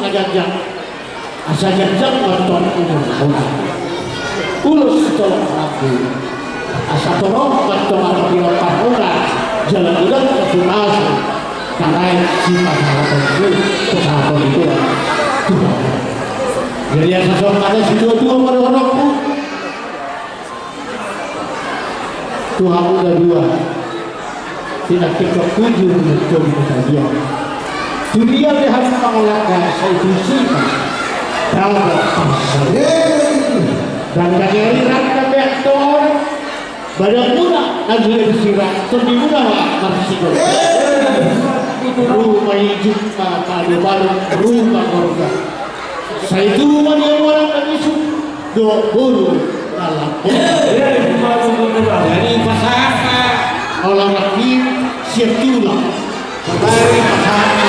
jajak asa jajak bantuan umum orang ulus tolong aku asa tolong bantuan dilakukan orang jalan udah kesunasan karena si pasangan itu pasangan itu jadi asa soal ada si dua-dua pada orangku Tuhan udah dua tidak ketujuh menjadi kejadian dunia lihat mengelakkan saya sifat dalam dan kageriran kabektor badan muda najul bersirat sendi muda masih rumah jumpa pada baru rumah keluarga saya itu orang dan isu do bulu dalam dari pasangan orang laki siap tulang kembali pasangan